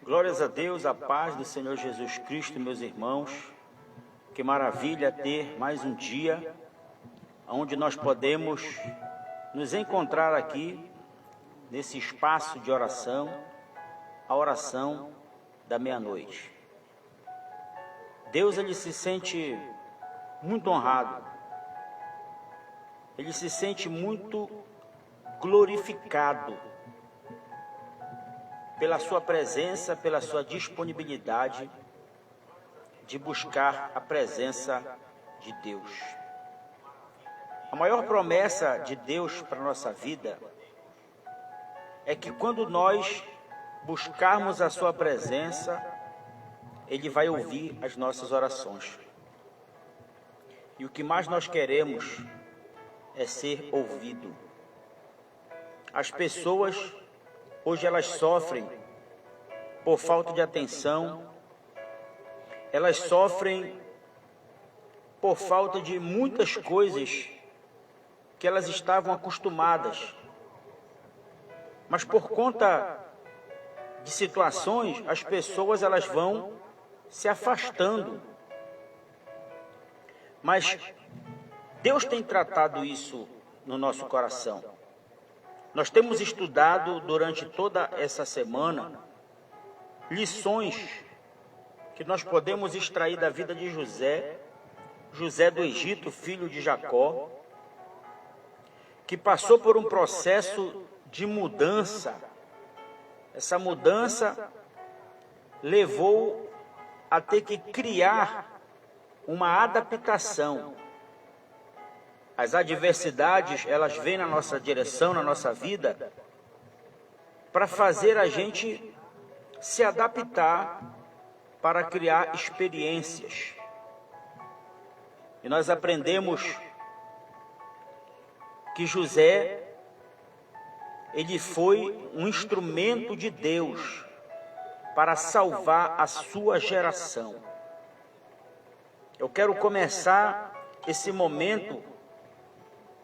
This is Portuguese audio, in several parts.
Glórias a Deus, a paz do Senhor Jesus Cristo, meus irmãos. Que maravilha ter mais um dia onde nós podemos nos encontrar aqui nesse espaço de oração, a oração da meia-noite. Deus, ele se sente muito honrado, ele se sente muito glorificado pela sua presença, pela sua disponibilidade de buscar a presença de Deus. A maior promessa de Deus para a nossa vida é que quando nós buscarmos a sua presença, Ele vai ouvir as nossas orações. E o que mais nós queremos é ser ouvido. As pessoas hoje elas sofrem por falta de atenção, elas sofrem por falta de muitas coisas que elas estavam acostumadas. Mas por conta de situações, as pessoas elas vão se afastando. Mas Deus tem tratado isso no nosso coração. Nós temos estudado durante toda essa semana lições que nós podemos extrair da vida de José do Egito, filho de Jacó, que passou por um processo de mudança. Essa mudança levou a ter que criar uma adaptação. As adversidades, elas vêm na nossa direção, na nossa vida, para fazer a gente se adaptar, para criar experiências. E nós aprendemos que José, ele foi um instrumento de Deus para salvar a sua geração. Eu quero começar esse momento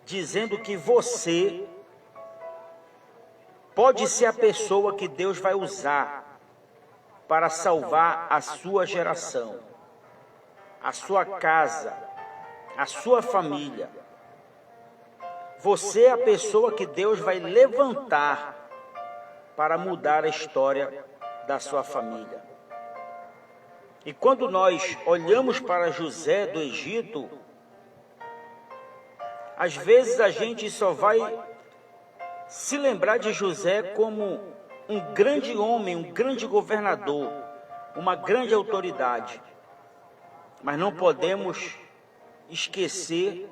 dizendo que você pode ser a pessoa que Deus vai usar para salvar a sua geração, a sua casa, a sua família. Você é a pessoa que Deus vai levantar para mudar a história da sua família. E quando nós olhamos para José do Egito, às vezes a gente só vai se lembrar de José como um grande homem, um grande governador, uma grande autoridade. Mas não podemos esquecer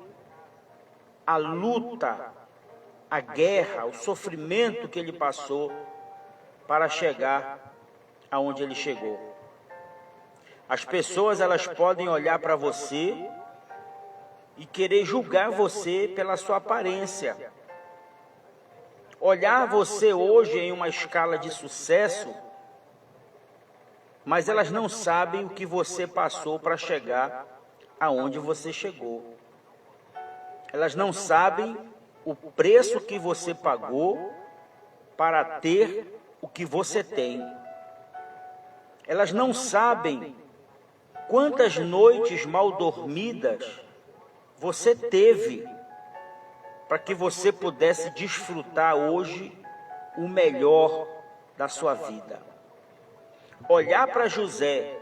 a luta, a guerra, o sofrimento que ele passou para chegar aonde ele chegou. As pessoas, elas podem olhar para você e querer julgar você pela sua aparência. Olhar você hoje em uma escala de sucesso, mas elas não sabem o que você passou para chegar aonde você chegou. Elas não sabem o preço que você pagou para ter o que você tem. Elas não sabem quantas noites mal dormidas você teve para que você pudesse desfrutar hoje o melhor da sua vida. Olhar para José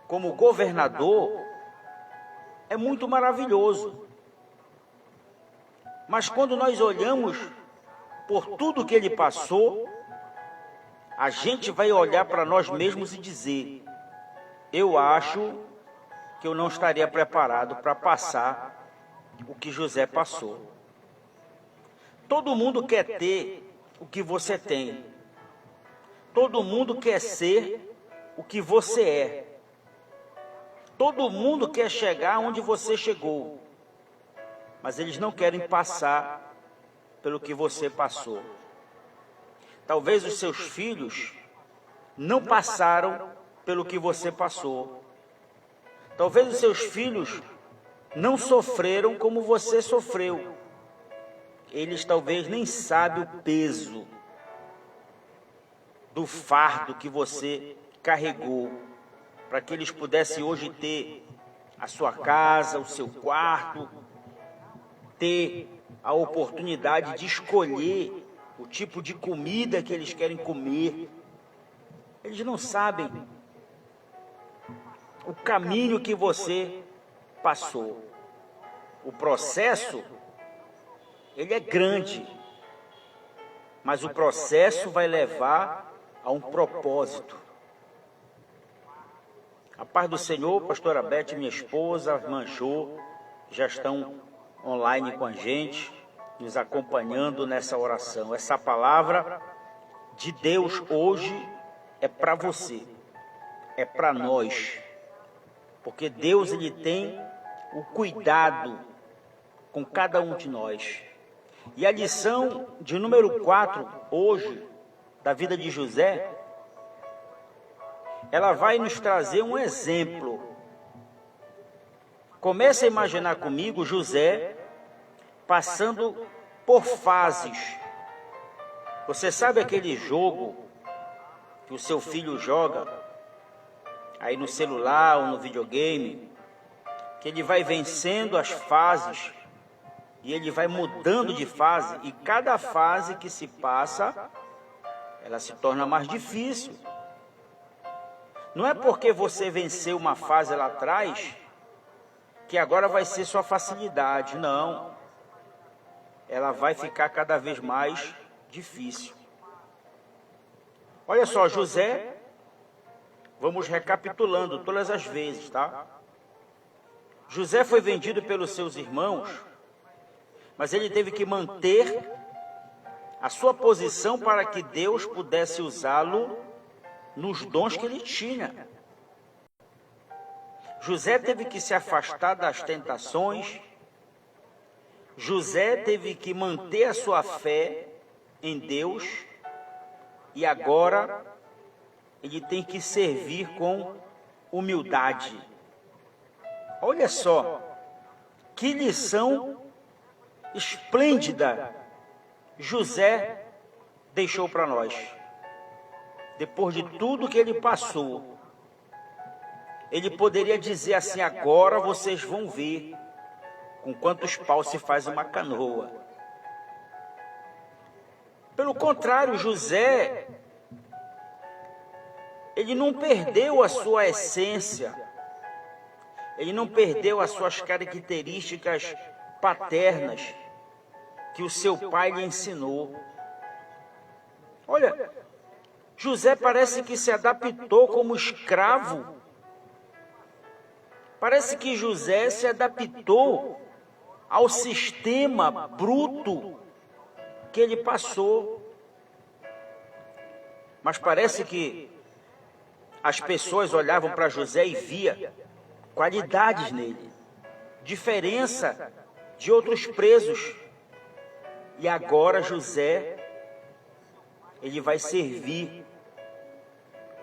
como governador é muito maravilhoso. Mas quando nós olhamos por tudo que ele passou, a gente vai olhar para nós mesmos e dizer: eu acho que eu não estaria preparado para passar o que José passou. Todo mundo quer ter o que você tem. Todo mundo quer ser o que você é. Todo mundo quer chegar onde você chegou. Mas eles não querem passar pelo que você passou. Talvez os seus filhos não passaram pelo que você passou. Talvez os seus filhos não sofreram como você sofreu. Eles talvez nem sabem o peso do fardo que você carregou, para que eles pudessem hoje ter a sua casa, o seu quarto, ter a oportunidade de escolher o tipo de comida que eles querem comer. Eles não sabem o caminho que você passou. O processo, ele é grande, mas o processo vai levar a um propósito. A paz do Senhor, pastora Beth, minha esposa, irmã Jo, já estão online com a gente, nos acompanhando nessa oração. Essa palavra de Deus hoje é para você, é para nós, porque Deus, ele tem o cuidado com cada um de nós. E a lição de número 4, hoje, da vida de José, ela vai nos trazer um exemplo. Comece a imaginar comigo José passando por fases. Você sabe aquele jogo que o seu filho joga aí no celular ou no videogame, que ele vai vencendo as fases e ele vai mudando de fase, e cada fase que se passa, ela se torna mais difícil. Não é porque você venceu uma fase lá atrás que agora vai ser sua facilidade, não. Ela vai ficar cada vez mais difícil. Olha só, José, vamos recapitulando todas as vezes, tá? José foi vendido pelos seus irmãos, mas ele teve que manter a sua posição para que Deus pudesse usá-lo nos dons que ele tinha. José teve que se afastar das tentações. José teve que manter a sua fé em Deus. E agora ele tem que servir com humildade. Olha só, que lição esplêndida José deixou para nós. Depois de tudo que ele passou, ele poderia dizer assim: agora vocês vão ver com quantos paus se faz uma canoa. Pelo contrário, José, ele não perdeu a sua essência, ele não perdeu as suas características paternas que o seu pai lhe ensinou. Olha, José parece que se adaptou como escravo. Parece que José se adaptou ao sistema bruto que ele passou. Mas parece que as pessoas olhavam para José e via qualidades nele, diferença de outros presos. E agora José, ele vai servir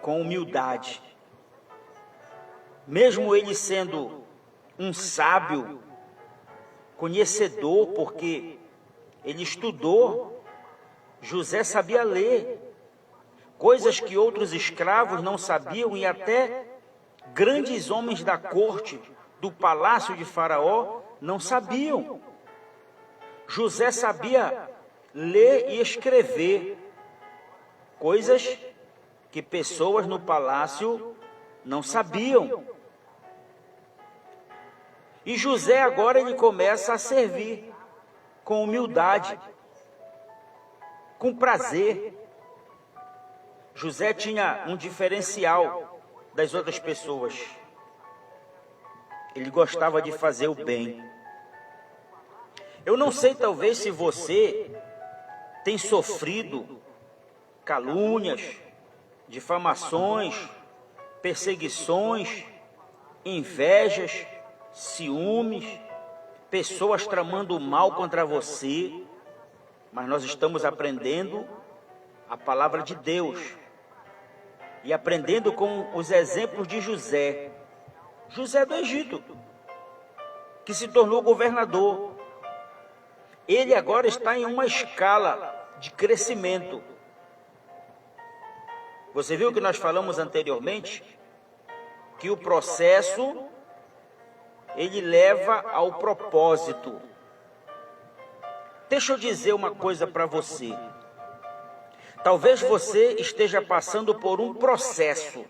com humildade. Mesmo ele sendo um sábio, conhecedor, porque ele estudou, José sabia ler, coisas que outros escravos não sabiam, e até grandes homens da corte, do palácio de Faraó, não sabiam. José sabia ler e escrever, coisas que pessoas no palácio não sabiam. E José agora ele começa a servir com humildade, com prazer. José tinha um diferencial das outras pessoas. Ele gostava de fazer o bem. Eu não sei, talvez, se você tem sofrido calúnias, difamações, perseguições, invejas, ciúmes, pessoas tramando mal contra você, mas nós estamos aprendendo a palavra de Deus e aprendendo com os exemplos de José. José do Egito, que se tornou governador. Ele agora está em uma escala de crescimento. Você viu que nós falamos anteriormente que o processo ele leva ao propósito. Deixa eu dizer uma coisa para você. Talvez você esteja passando por um processo.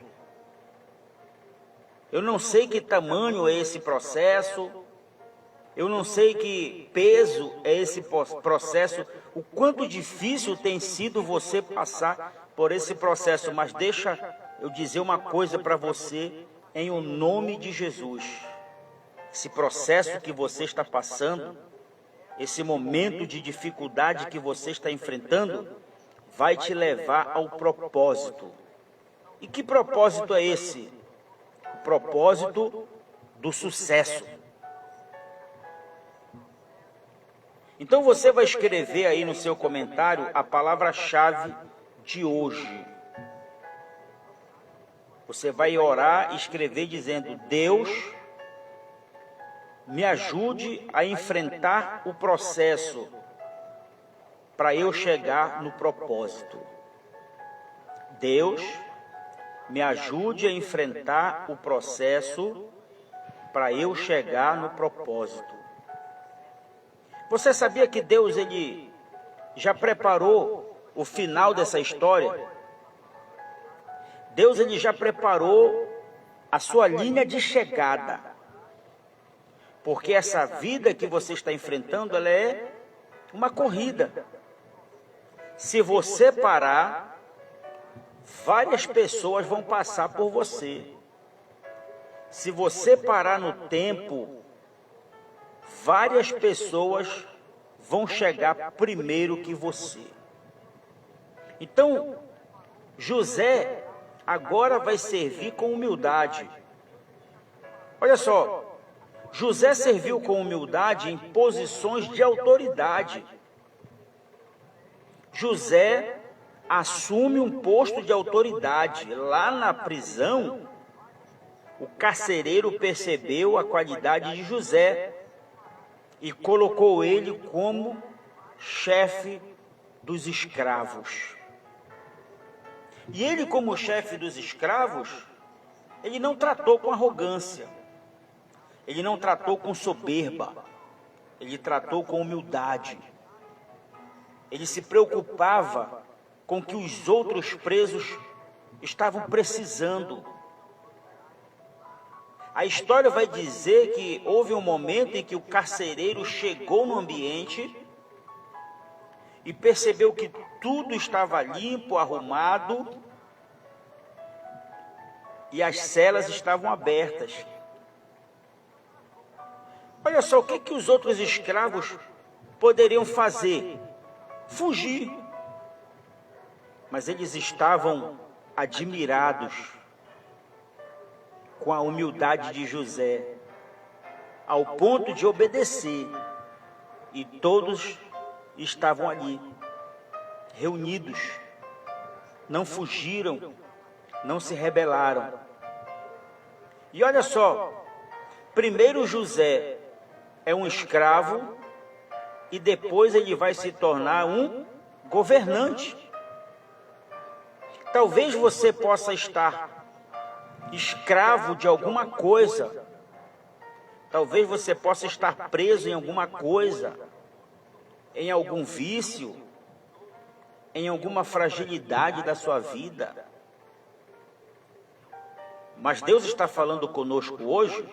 Eu não sei que tamanho é esse processo, eu não sei que peso é esse processo, o quanto difícil tem sido você passar por esse processo, mas deixa eu dizer uma coisa para você, em o nome de Jesus. Esse processo que você está passando, esse momento de dificuldade que você está enfrentando, vai te levar ao propósito. E que propósito é esse? O propósito do sucesso. Então você vai escrever aí no seu comentário a palavra-chave de hoje. Você vai orar e escrever dizendo: Deus, me ajude a enfrentar o processo para eu chegar no propósito. Deus, me ajude a enfrentar o processo para eu chegar no propósito. Você sabia que Deus ele já preparou o final dessa história? Deus ele já preparou a sua linha de chegada. Porque essa vida que você está enfrentando, ela é uma corrida. Se você parar, várias pessoas vão passar por você. Se você parar no tempo, várias pessoas vão chegar primeiro que você. Então, José agora vai servir com humildade. Olha só, José serviu com humildade em posições de autoridade. José assume um posto de autoridade. Lá na prisão, o carcereiro percebeu a qualidade de José e colocou ele como chefe dos escravos. E ele, como chefe dos escravos, ele não tratou com arrogância, ele não tratou com soberba, ele tratou com humildade. Ele se preocupava com o que os outros presos estavam precisando. A história vai dizer que houve um momento em que o carcereiro chegou no ambiente e percebeu que tudo estava limpo, arrumado, e as celas estavam abertas. Olha só, o que os outros escravos poderiam fazer? Fugir. Mas eles estavam admirados com a humildade de José, ao ponto de obedecer, e todos estavam ali, reunidos, não fugiram, não se rebelaram. E olha só, primeiro José é um escravo e depois ele vai se tornar um governante. Talvez você possa estar escravo de alguma coisa, talvez você possa estar preso em alguma coisa, em algum vício, em alguma fragilidade da sua vida. Mas Deus está falando conosco hoje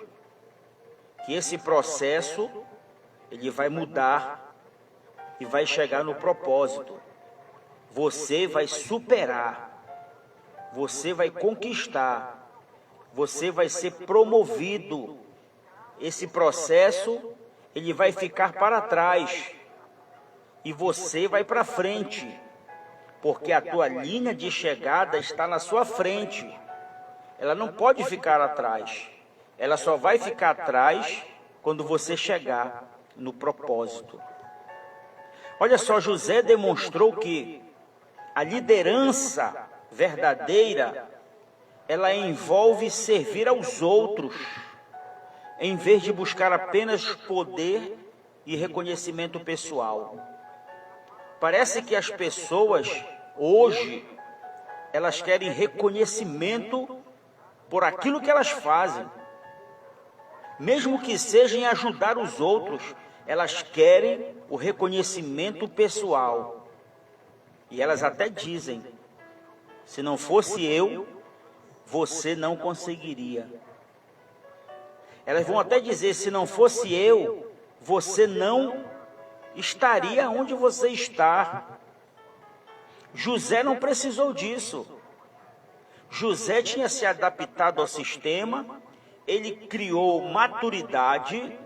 que esse processo ele vai mudar e vai chegar no propósito. Você vai superar, você vai conquistar, você vai ser promovido. Esse processo ele vai ficar para trás e você vai para frente, porque a tua linha de chegada está na sua frente. Ela não pode ficar atrás. Ela só vai ficar atrás quando você chegar no propósito. Olha só, José demonstrou que a liderança verdadeira, ela envolve servir aos outros, em vez de buscar apenas poder e reconhecimento pessoal. Parece que as pessoas hoje, elas querem reconhecimento por aquilo que elas fazem, mesmo que seja em ajudar os outros, elas querem o reconhecimento pessoal. E elas até dizem, se não fosse eu, você não conseguiria. Elas vão até dizer, se não fosse eu, você não estaria onde você está. José não precisou disso. José tinha se adaptado ao sistema, ele criou maturidade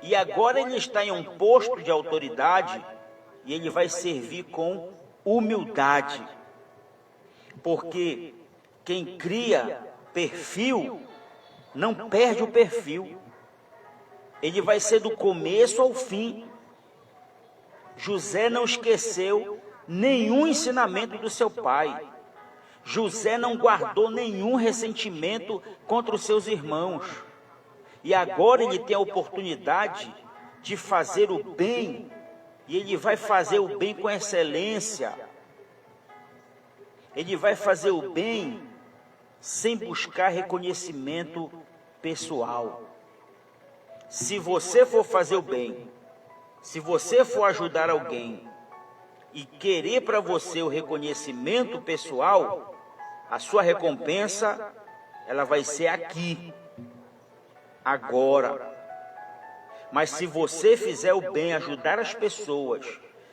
e agora ele está em um posto de autoridade e ele vai servir com humildade. Porque quem cria perfil não perde o perfil. Ele vai ser do começo ao fim. José não esqueceu nenhum ensinamento do seu pai. José não guardou nenhum ressentimento contra os seus irmãos. E agora ele tem a oportunidade de fazer o bem. E ele vai fazer o bem com excelência. Ele vai fazer o bem sem buscar reconhecimento pessoal. Se você for fazer o bem, se você for ajudar alguém e querer para você o reconhecimento pessoal, a sua recompensa, ela vai ser aqui, agora. Mas se você fizer o bem, ajudar as pessoas,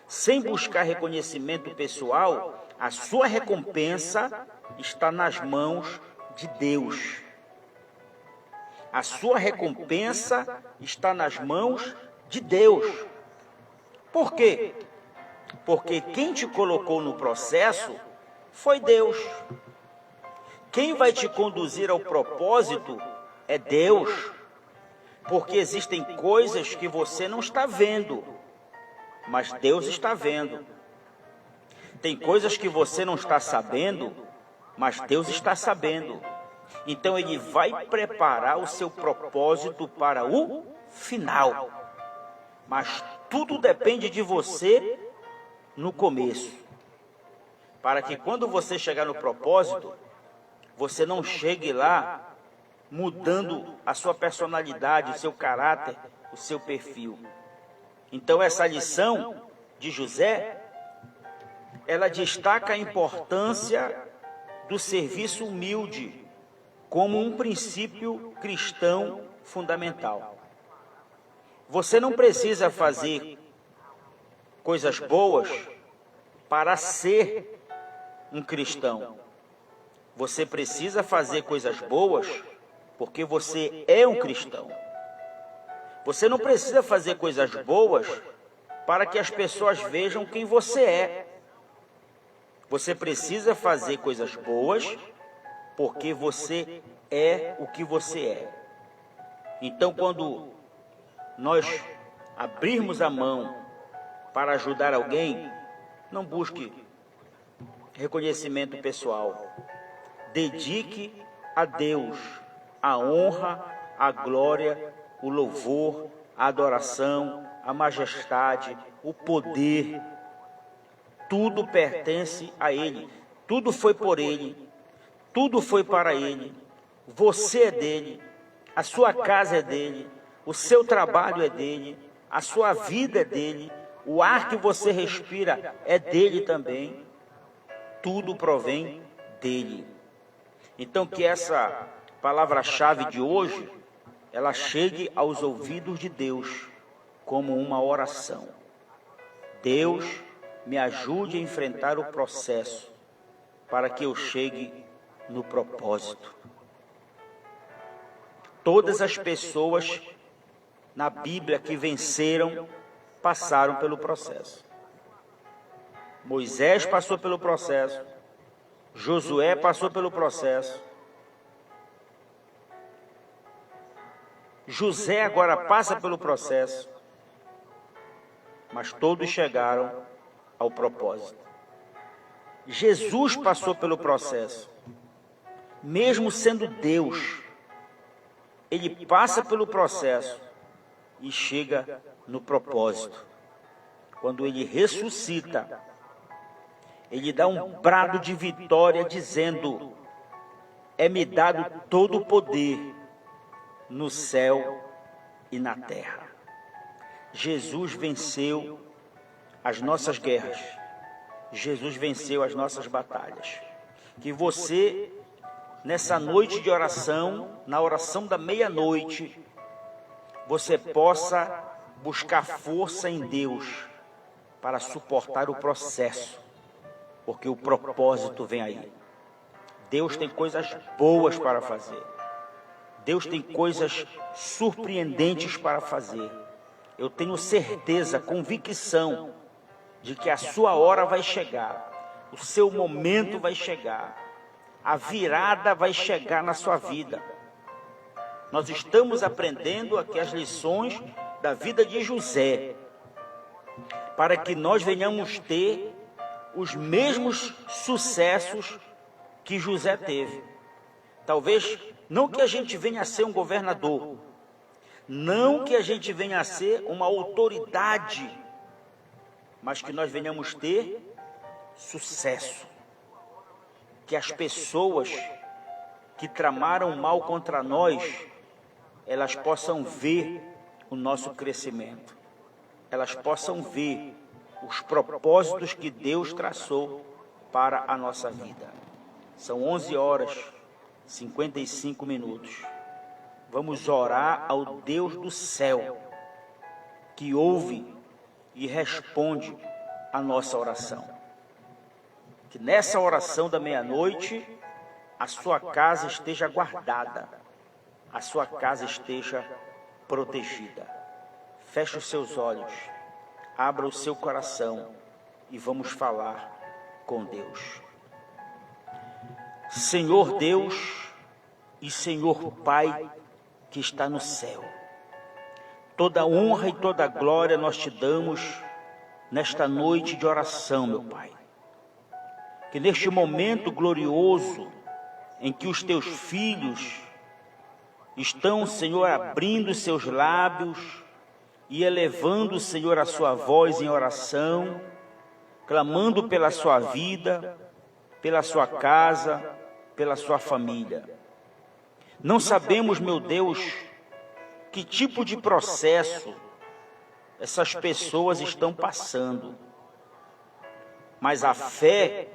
sem buscar reconhecimento pessoal, a sua recompensa está nas mãos de Deus. A sua recompensa está nas mãos de Deus. Por quê? Porque quem te colocou no processo foi Deus. Quem vai te conduzir ao propósito é Deus. Porque existem coisas que você não está vendo, mas Deus está vendo. Tem coisas que você não está sabendo, mas Deus está sabendo. Então ele vai preparar o seu propósito para o final. Mas tudo depende de você no começo. Para que quando você chegar no propósito, você não chegue lá mudando a sua personalidade, o seu caráter, o seu perfil. Então essa lição de José, ela destaca a importância do serviço humilde como um princípio cristão fundamental. Você não precisa fazer coisas boas para ser um cristão. Você precisa fazer coisas boas porque você é um cristão. Você não precisa fazer coisas boas para que as pessoas vejam quem você é. Você precisa fazer coisas boas porque você é o que você é. Então, quando nós abrirmos a mão para ajudar alguém, não busque reconhecimento pessoal. Dedique a Deus a honra, a glória, o louvor, a adoração, a majestade, o poder. Tudo pertence a Ele. Tudo foi por Ele. Tudo foi para Ele. Você é dele. A sua casa é dele. O seu trabalho é dele. A sua vida é dele. O ar que você respira é dele também. Tudo provém dele. Então que essa palavra-chave de hoje, ela chegue aos ouvidos de Deus como uma oração. Deus, me ajude a enfrentar o processo para que eu chegue no propósito. Todas as pessoas na Bíblia que venceram, passaram pelo processo. Moisés passou pelo processo, Josué passou pelo processo, José agora passa pelo processo, mas todos chegaram ao propósito. Jesus passou pelo processo, mesmo sendo Deus, ele passa pelo processo e chega no propósito. Quando ele ressuscita, ele dá um brado de vitória dizendo: é-me dado todo o poder no céu e na terra. Jesus venceu as nossas guerras. Jesus venceu as nossas batalhas. Que você, nessa noite de oração, na oração da meia-noite, você possa buscar força em Deus para suportar o processo, porque o propósito vem aí. Deus tem coisas boas para fazer. Deus tem coisas surpreendentes para fazer. Eu tenho certeza, convicção, de que a sua hora vai chegar, o seu momento vai chegar, a virada vai chegar na sua vida. Nós estamos aprendendo aqui as lições da vida de José, para que nós venhamos ter os mesmos sucessos que José teve. Talvez não que a gente venha a ser um governador, não que a gente venha a ser uma autoridade, mas que nós venhamos ter sucesso. Que as pessoas que tramaram mal contra nós, elas possam ver o nosso crescimento. Elas possam ver os propósitos que Deus traçou para a nossa vida. São 11h55. Vamos orar ao Deus do céu, que ouve e responde a nossa oração. Que nessa oração da meia-noite, a sua casa esteja guardada, a sua casa esteja protegida. Feche os seus olhos, abra o seu coração e vamos falar com Deus. Senhor Deus e Senhor Pai que está no céu, toda honra e toda glória nós te damos nesta noite de oração, meu Pai. Que neste momento glorioso em que os teus filhos estão, Senhor, abrindo seus lábios e elevando, Senhor, a sua voz em oração, clamando pela sua vida, pela sua casa, pela sua família. Não sabemos, meu Deus, que tipo de processo essas pessoas estão passando, mas a fé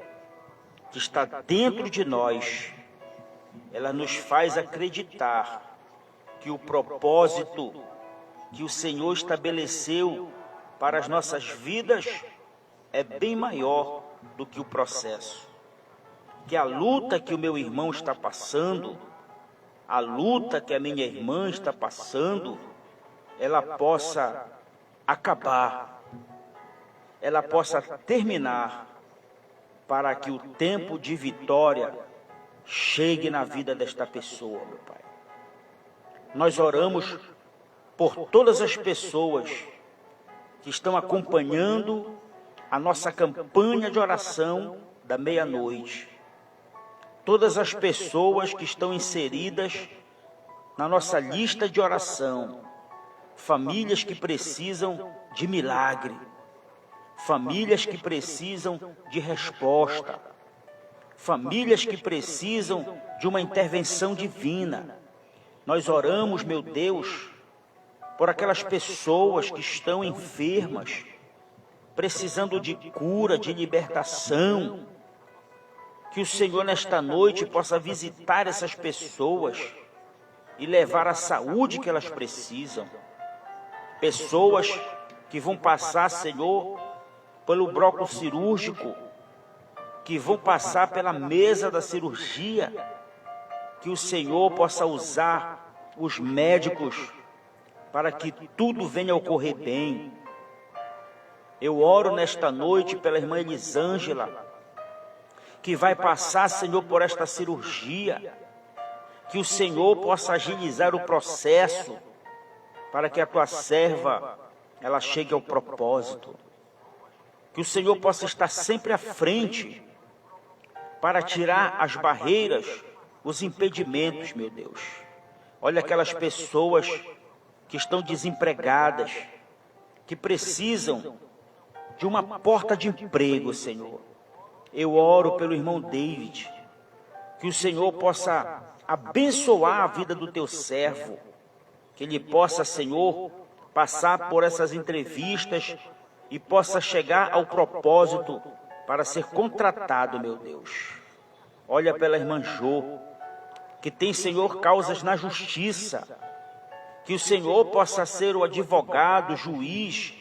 que está dentro de nós, ela nos faz acreditar que o propósito que o Senhor estabeleceu para as nossas vidas é bem maior do que o processo. Que a luta que o meu irmão está passando, a luta que a minha irmã está passando, ela possa acabar, ela possa terminar, para que o tempo de vitória chegue na vida desta pessoa, meu Pai. Nós oramos por todas as pessoas que estão acompanhando a nossa campanha de oração da meia-noite. Todas as pessoas que estão inseridas na nossa lista de oração. Famílias que precisam de milagre. Famílias que precisam de resposta. Famílias que precisam de uma intervenção divina. Nós oramos, meu Deus, por aquelas pessoas que estão enfermas, precisando de cura, de libertação. Que o Senhor nesta noite possa visitar essas pessoas e levar a saúde que elas precisam. Pessoas que vão passar, Senhor, pelo bloco cirúrgico, que vão passar pela mesa da cirurgia, que o Senhor possa usar os médicos para que tudo venha a ocorrer bem. Eu oro nesta noite pela irmã Elisângela, que vai passar, Senhor, por esta cirurgia, que o Senhor possa agilizar o processo, para que a tua serva, ela chegue ao propósito. Que o Senhor possa estar sempre à frente, para tirar as barreiras, os impedimentos, meu Deus. Olha aquelas pessoas que estão desempregadas, que precisam de uma porta de emprego, Senhor. Eu oro pelo irmão David, que o Senhor possa abençoar a vida do teu servo, que ele possa, Senhor, passar por essas entrevistas e possa chegar ao propósito para ser contratado, meu Deus. Olha pela irmã Jô, que tem, Senhor, causas na justiça, que o Senhor possa ser o advogado, o juiz,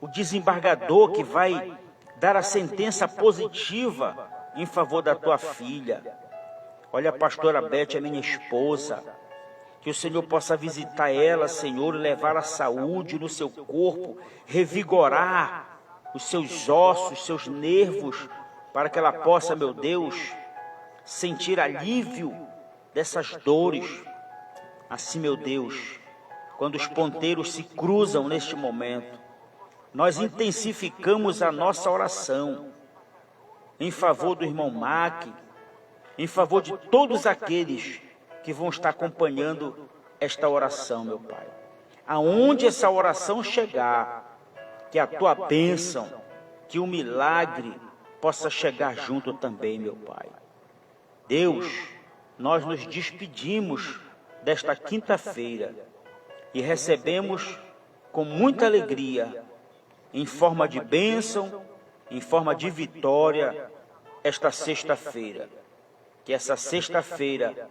o desembargador que vai dar a sentença positiva em favor da tua filha. Olha a pastora Beth, a minha esposa, que o Senhor possa visitar ela, Senhor, e levar a saúde no seu corpo, revigorar os seus ossos, seus nervos, para que ela possa, meu Deus, sentir alívio dessas dores. Assim, meu Deus, quando os ponteiros se cruzam neste momento, nós intensificamos a nossa oração em favor do irmão Mac, em favor de todos aqueles que vão estar acompanhando esta oração, meu Pai. Aonde essa oração chegar, que a tua bênção, que o milagre possa chegar junto também, meu Pai. Deus, nós nos despedimos desta quinta-feira e recebemos com muita alegria, em forma de bênção, em forma de vitória, esta sexta-feira. Que essa sexta-feira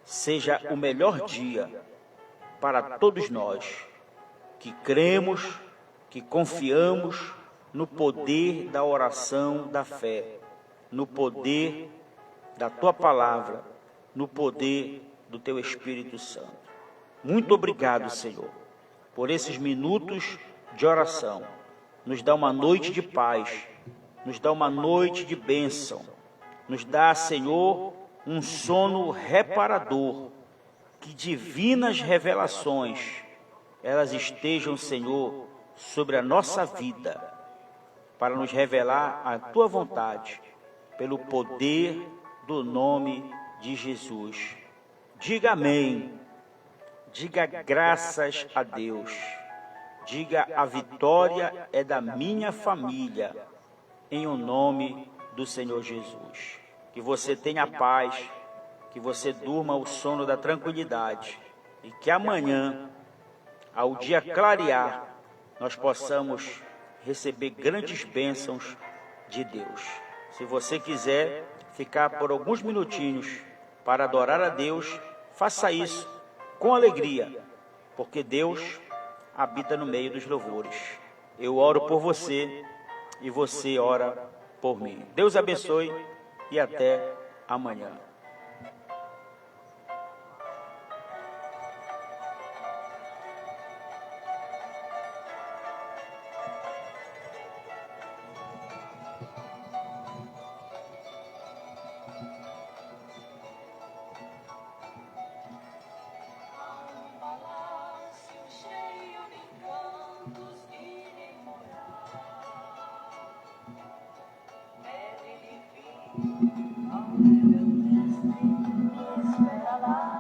seja o melhor dia para todos nós, que cremos, que confiamos no poder da oração da fé, no poder da tua palavra, no poder do teu Espírito Santo. Muito obrigado, Senhor, por esses minutos de oração. Nos dá uma noite de paz, nos dá uma noite de bênção, nos dá, Senhor, um sono reparador, que divinas revelações, elas estejam, Senhor, sobre a nossa vida, para nos revelar a tua vontade, pelo poder do nome de Jesus. Diga amém. Diga graças a Deus. Diga a vitória é da minha família, em o nome do Senhor Jesus. Que você tenha paz, que você durma o sono da tranquilidade e que amanhã, ao dia clarear, nós possamos receber grandes bênçãos de Deus. Se você quiser ficar por alguns minutinhos para adorar a Deus, faça isso com alegria, porque Deus habita no meio dos louvores. Eu oro por você e você ora por mim. Deus abençoe e até amanhã. Onde meu destino espera lá.